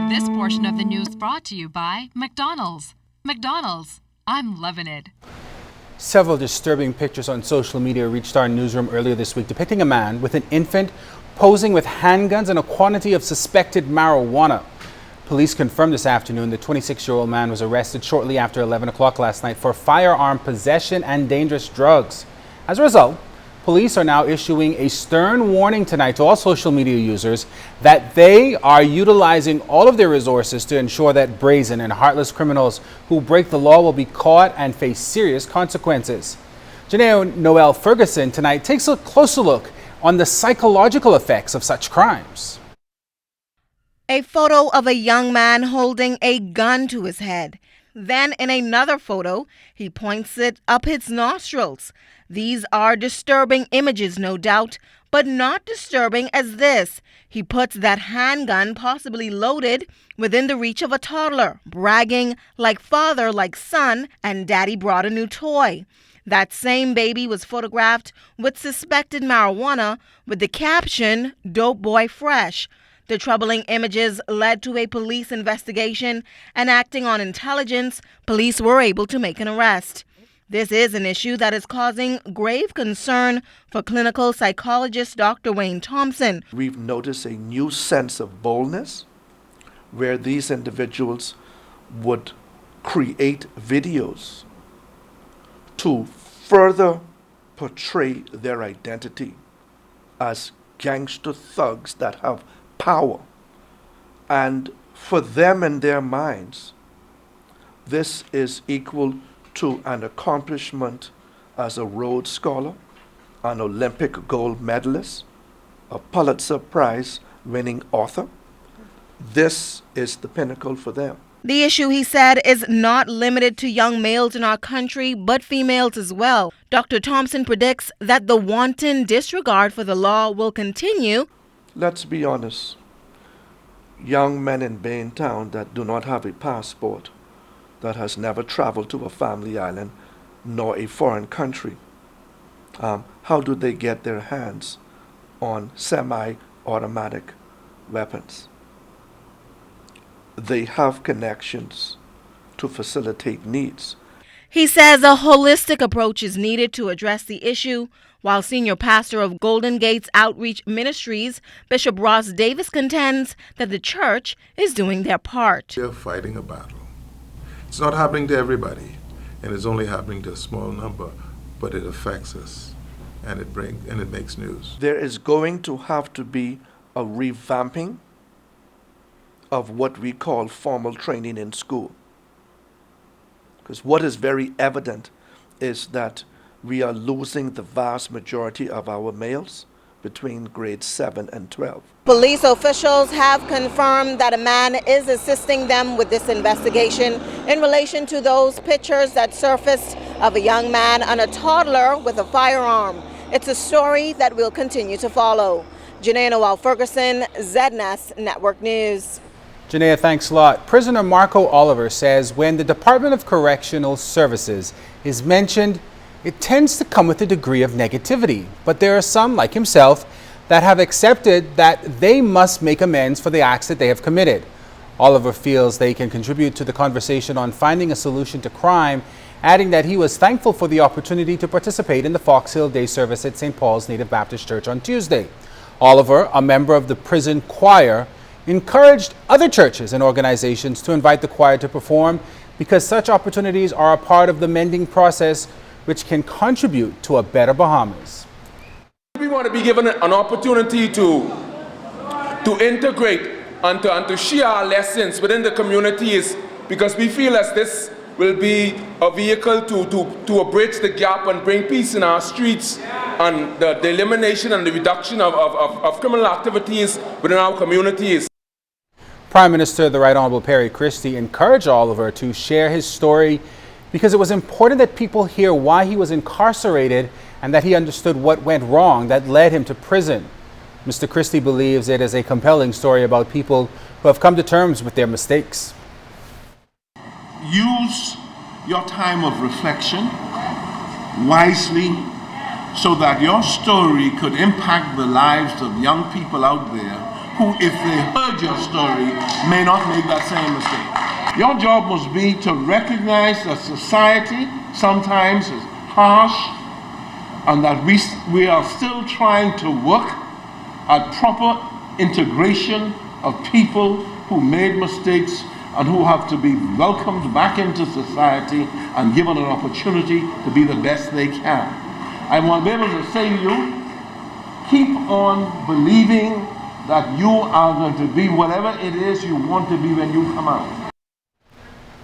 This portion of the news brought to you by McDonald's. McDonald's, I'm loving it. Several disturbing pictures on social media reached our newsroom earlier this week depicting a man with an infant posing with handguns and a quantity of suspected marijuana. Police confirmed this afternoon the 26-year-old man was arrested shortly after 11 o'clock last night for firearm possession and dangerous drugs. As a result, police are now issuing a stern warning tonight to all social media users that they are utilizing all of their resources to ensure that brazen and heartless criminals who break the law will be caught and face serious consequences. Janae Noel Ferguson tonight takes a closer look on the psychological effects of such crimes. A photo of a young man holding a gun to his head. Then in another photo, he points it up his nostrils. These are disturbing images, no doubt, but not disturbing as this. He puts that handgun, possibly loaded, within the reach of a toddler, bragging like father, like son, and daddy brought a new toy. That same baby was photographed with suspected marijuana with the caption, "Dope Boy Fresh." The troubling images led to a police investigation, and acting on intelligence, police were able to make an arrest. This is an issue that is causing grave concern for clinical psychologist Dr. Wayne Thompson. We've noticed a new sense of boldness where these individuals would create videos to further portray their identity as gangster thugs that have power. And for them in their minds, this is equal to an accomplishment as a Rhodes Scholar, an Olympic gold medalist, a Pulitzer Prize winning author. This is the pinnacle for them. The issue, he said, is not limited to young males in our country, but females as well. Dr. Thompson predicts that the wanton disregard for the law will continue. Let's be honest. Young men in Baintown that do not have a passport, that has never traveled to a family island nor a foreign country, how do they get their hands on semi-automatic weapons? They have connections to facilitate needs. He says a holistic approach is needed to address the issue, while senior pastor of Golden Gates Outreach Ministries, Bishop Ross Davis, contends that the church is doing their part. They're fighting a battle. It's not happening to everybody, and it's only happening to a small number, but it affects us, and it makes news. There is going to have to be a revamping of what we call formal training in school. Because what is very evident is that we are losing the vast majority of our males between grades 7 and 12. Police officials have confirmed that a man is assisting them with this investigation in relation to those pictures that surfaced of a young man and a toddler with a firearm. It's a story that we'll continue to follow. Janae Noel Ferguson, ZNS Network News. Janaea, thanks a lot. Prisoner Marco Oliver says when the Department of Correctional Services is mentioned, it tends to come with a degree of negativity. But there are some, like himself, that have accepted that they must make amends for the acts that they have committed. Oliver feels they can contribute to the conversation on finding a solution to crime, adding that he was thankful for the opportunity to participate in the Fox Hill Day service at St. Paul's Native Baptist Church on Tuesday. Oliver, a member of the prison choir, encouraged other churches and organizations to invite the choir to perform because such opportunities are a part of the mending process, which can contribute to a better Bahamas. We want to be given an opportunity to integrate and to share our lessons within the communities, because we feel as this will be a vehicle to bridge the gap and bring peace in our streets and the elimination and the reduction of criminal activities within our communities. Prime Minister, the Right Honorable Perry Christie, encouraged Oliver to share his story because it was important that people hear why he was incarcerated and that he understood what went wrong that led him to prison. Mr. Christie believes it is a compelling story about people who have come to terms with their mistakes. Use your time of reflection wisely so that your story could impact the lives of young people out there who, if they heard your story, may not make that same mistake. Your job must be to recognize that society sometimes is harsh and that we are still trying to work at proper integration of people who made mistakes and who have to be welcomed back into society and given an opportunity to be the best they can. I want to be able to say to you, keep on believing that you are going to be whatever it is you want to be when you come out.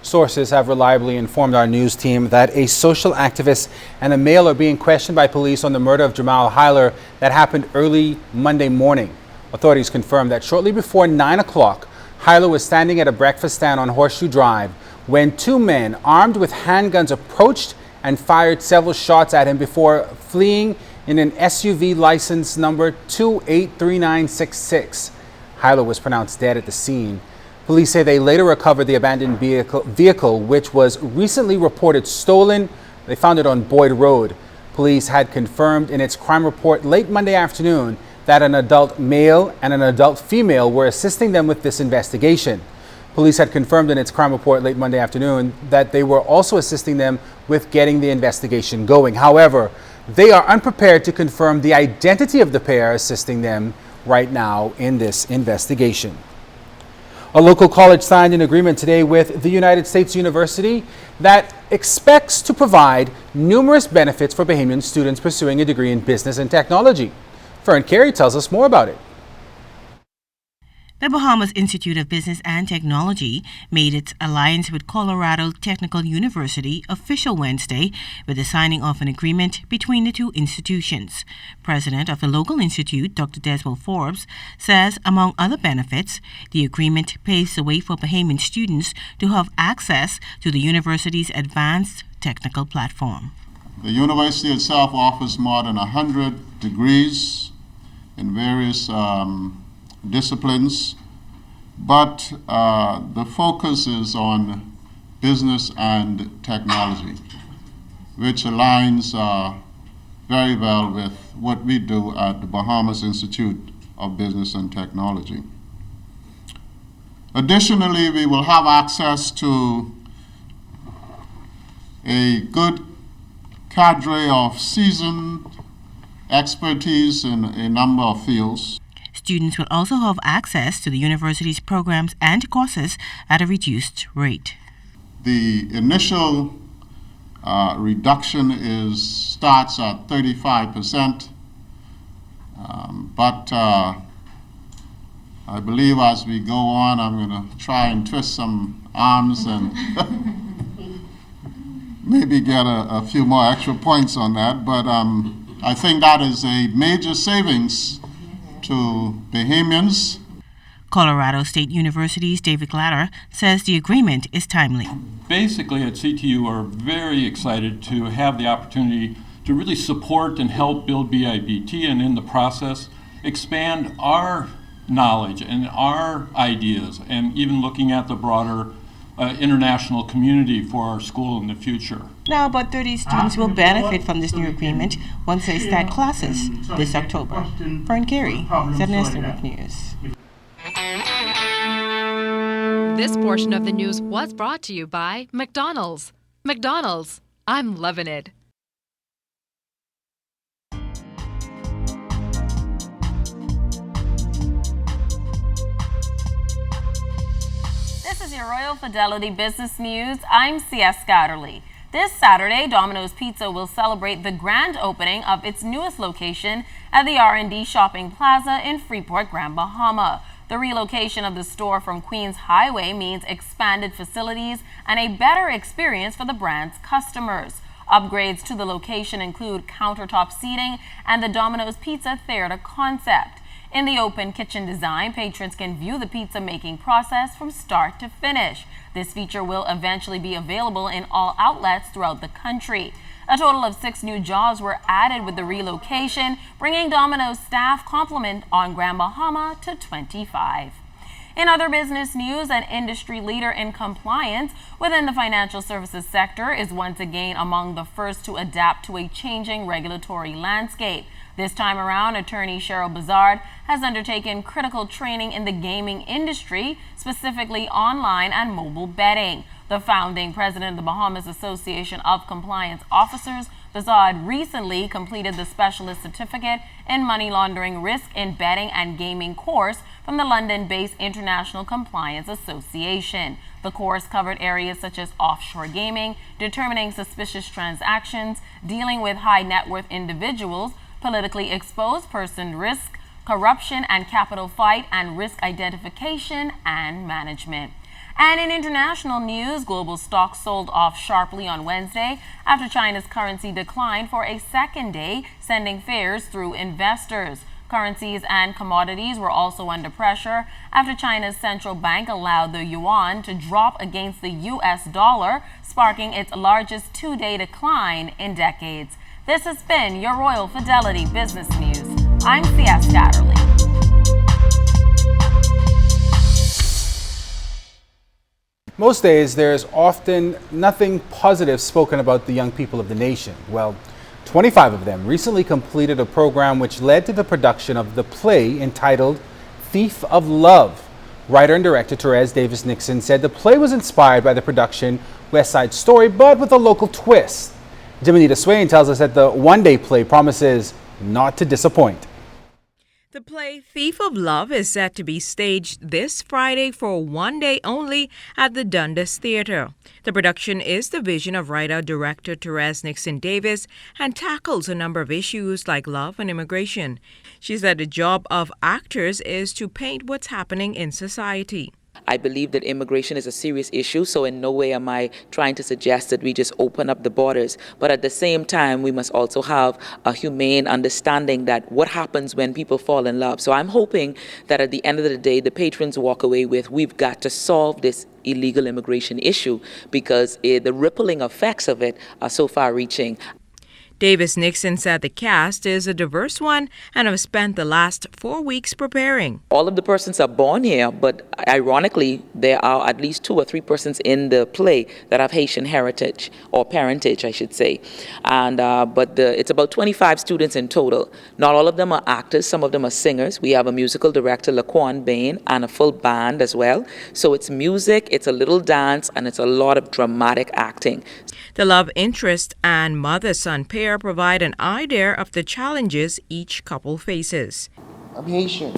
Sources have reliably informed our news team that a social activist and a male are being questioned by police on the murder of Jamal Hyler that happened early Monday morning. Authorities confirmed that shortly before 9 o'clock, Hyler was standing at a breakfast stand on Horseshoe Drive when two men armed with handguns approached and fired several shots at him before fleeing in an SUV license number 283966. Hyler was pronounced dead at the scene. Police say they later recovered the abandoned vehicle, which was recently reported stolen. They found it on Boyd Road. Police had confirmed in its crime report late Monday afternoon that an adult male and an adult female were assisting them with this investigation. Police had confirmed in its crime report late Monday afternoon that they were also assisting them with getting the investigation going. However, they are unprepared to confirm the identity of the pair assisting them right now in this investigation. A local college signed an agreement today with the United States University that expects to provide numerous benefits for Bahamian students pursuing a degree in business and technology. Fern Carey tells us more about it. The Bahamas Institute of Business and Technology made its alliance with Colorado Technical University official Wednesday with the signing of an agreement between the two institutions. President of the local institute, Dr. Desmond Forbes, says, among other benefits, the agreement paves the way for Bahamian students to have access to the university's advanced technical platform. The university itself offers more than 100 degrees in various disciplines, but the focus is on business and technology, which aligns very well with what we do at the Bahamas Institute of Business and Technology. Additionally, we will have access to a good cadre of seasoned expertise in a number of fields. Students will also have access to the university's programs and courses at a reduced rate. The initial reduction starts at 35%, but I believe as we go on, I'm going to try and twist some arms and maybe get a few more extra points on that, but I think that is a major savings to Bahamians. Colorado State University's David Glatter says the agreement is timely. Basically, at CTU are very excited to have the opportunity to really support and help build BIBT and in the process expand our knowledge and our ideas and even looking at the broader international community for our school in the future. Now about 30 students will benefit from this new agreement once they start classes this October. Fern Carey, ZNS News. This portion of the news was brought to you by McDonald's. McDonald's, I'm loving it. This is your Royal Fidelity Business News. I'm C.S. Scatterly. This Saturday, Domino's Pizza will celebrate the grand opening of its newest location at the R&D Shopping Plaza in Freeport, Grand Bahama. The relocation of the store from Queens Highway means expanded facilities and a better experience for the brand's customers. Upgrades to the location include countertop seating and the Domino's Pizza Theater concept. In the open kitchen design, patrons can view the pizza making process from start to finish. This feature will eventually be available in all outlets throughout the country. A total of 6 new jobs were added with the relocation, bringing Domino's staff complement on Grand Bahama to 25. In other business news, an industry leader in compliance within the financial services sector is once again among the first to adapt to a changing regulatory landscape. This time around, attorney Cheryl Bazard has undertaken critical training in the gaming industry, specifically online and mobile betting. The founding president of the Bahamas Association of Compliance Officers, Bazard recently completed the Specialist Certificate in Money Laundering Risk in Betting and Gaming course from the London-based International Compliance Association. The course covered areas such as offshore gaming, determining suspicious transactions, dealing with high net worth individuals, politically exposed person risk, corruption and capital fight, and risk identification and management. And in international news, global stocks sold off sharply on Wednesday after China's currency declined for a second day, sending fears through investors. Currencies and commodities were also under pressure after China's central bank allowed the yuan to drop against the U.S. dollar, sparking its largest two-day decline in decades. This has been your Royal Fidelity Business News. I'm C.S. Scatterly. Most days, there's often nothing positive spoken about the young people of the nation. Well, 25 of them recently completed a program which led to the production of the play entitled Thief of Love. Writer and director Therese Davis Nixon said the play was inspired by the production West Side Story, but with a local twist. Jimenita Swain tells us that the one-day play promises not to disappoint. The play Thief of Love is set to be staged this Friday for one day only at the Dundas Theatre. The production is the vision of writer-director Therese Nixon Davis and tackles a number of issues like love and immigration. She said the job of actors is to paint what's happening in society. I believe that immigration is a serious issue, so in no way am I trying to suggest that we just open up the borders. But at the same time, we must also have a humane understanding that what happens when people fall in love. So I'm hoping that at the end of the day, the patrons walk away with, we've got to solve this illegal immigration issue because the rippling effects of it are so far-reaching. Davis Nixon said the cast is a diverse one and have spent the last 4 weeks preparing. All of the persons are born here, but ironically, there are at least 2 or 3 persons in the play that have Haitian heritage, or parentage, I should say. And it's about 25 students in total. Not all of them are actors. Some of them are singers. We have a musical director, Laquan Bain, and a full band as well. So it's music, it's a little dance, and it's a lot of dramatic acting. The love interest and mother-son pair provide an idea of the challenges each couple faces. I'm Haitian.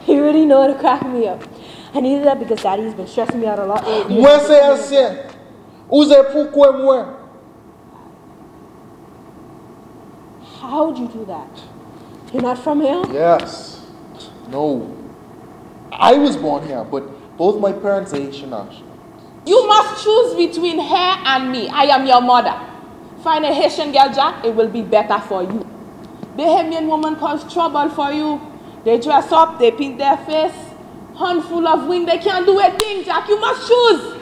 He really know how to crack me up. I needed that because Daddy's been stressing me out a lot lately. Moi c'est ancien. Use pourquoi moi? How would you do that? You're not from here? Yes. No. I was born here, but both my parents are Haitian national. You must choose between her and me. I am your mother. Find a Haitian girl, Jack, it will be better for you. Bahamian woman cause trouble for you. They dress up, they paint their face, handful of wing, they can't do a thing, Jack. You must choose.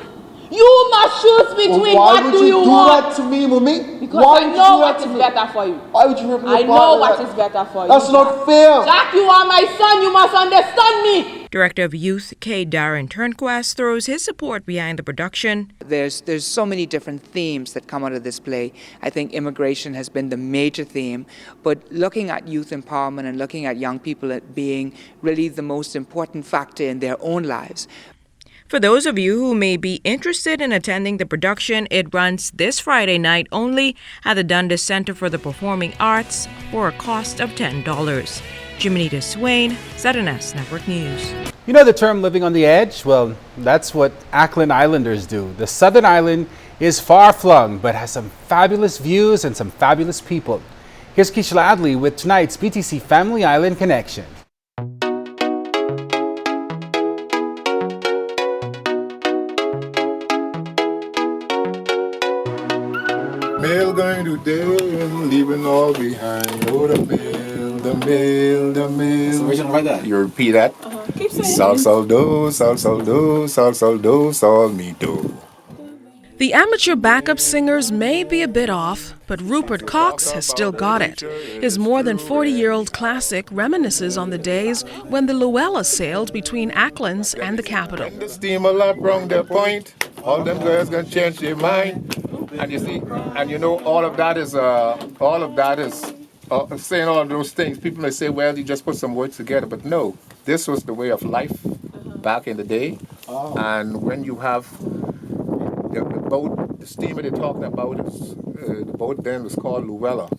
You must choose between what do you want. Why would you do that to me, mommy? Because I know what is better for you. Why would you rip me apart? I know what is better for you. That's not fair. Jack, you are my son. You must understand me. Director of Youth K. Darren Turnquest throws his support behind the production. There's so many different themes that come out of this play. I think immigration has been the major theme, but looking at youth empowerment and looking at young people as being really the most important factor in their own lives. For those of you who may be interested in attending the production, it runs this Friday night only at the Dundas Center for the Performing Arts for a cost of $10. Jimenita Swain, ZNS Network News. You know the term living on the edge? Well, that's what Ackland Islanders do. The southern island is far-flung, but has some fabulous views and some fabulous people. Here's Keishla Adley with tonight's BTC Family Island Connection. Mail going today and leaving all behind. Oh, the mail, the mail, the mail. Where's like that? You repeat that? Sol, sol, do, sol, sol, do, sol, sol, do, sol, mi, do. The amateur backup singers may be a bit off, but Rupert Cox has still got it. His more than 40-year-old classic reminisces on the days when the Luella sailed between Acklands and the capital. The steamer lap wrong their point. All them girls gonna change their mind. And you see, and you know, all of that is saying all of those things. People may say, well, you just put some words together, but no, this was the way of life back in the day. And when you have the boat, the steamer they're talking about, is, the boat then was called Luella.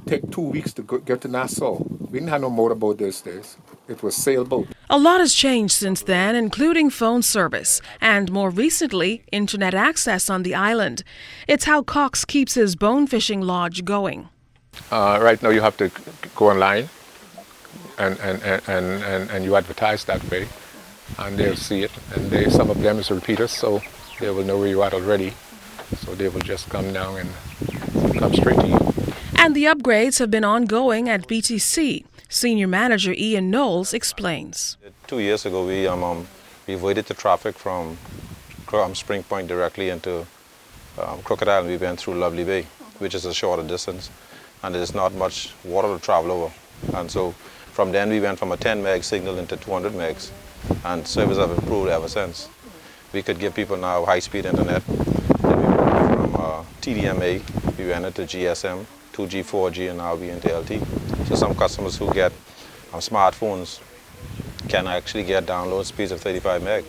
Take 2 weeks to get to Nassau. We didn't have no motorboat those days. It was sailboat. A lot has changed since then, including phone service and, more recently, internet access on the island. It's how Cox keeps his bone fishing lodge going. Right now you have to go online and you advertise that way, and they'll see it. And some of them is repeaters, so they will know where you are already. So they will just come down and come straight to you. And the upgrades have been ongoing at BTC. Senior Manager Ian Knowles explains. 2 years ago, we avoided the traffic from Spring Point directly into Crocodile. We went through Lovely Bay, which is a shorter distance, and there's not much water to travel over. And so from then we went from a 10 meg signal into 200 megs, and service have improved ever since. We could give people now high-speed internet. Then we went from TDMA, we went into GSM, 2G, 4G, and now we into LT. So some customers who get smartphones can actually get download speeds of 35 meg.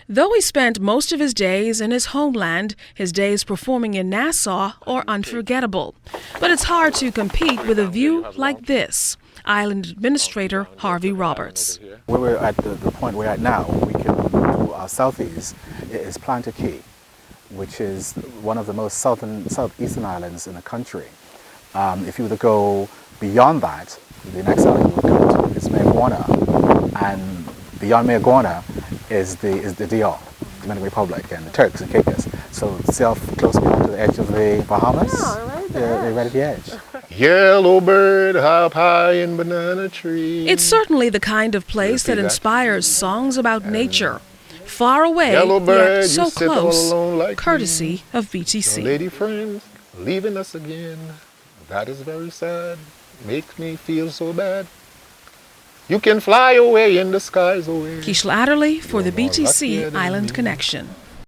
Though he spent most of his days in his homeland, his days performing in Nassau are unforgettable. But it's hard to compete with a view like this. Island Administrator Harvey Roberts. Where we're at the point we're at now, we can do our southeast, is Planter Key, which is one of the most southeastern islands in the country. If you were to go beyond that, the next island you would come to is Mayaguana, and beyond Mayaguana is the DR, Dominican Republic, and the Turks and Caicos. So close beyond to the edge of the Bahamas. They're right at the edge. Yellow bird hop high in banana tree. It's certainly the kind of place that inspires songs about nature. Far away, bird, yet so you sit all close, alone like courtesy of BTC. Your lady friends leaving us again. That is very sad. Makes me feel so bad. You can fly away in the skies away. Keishla Adderley for the BTC Island Connection.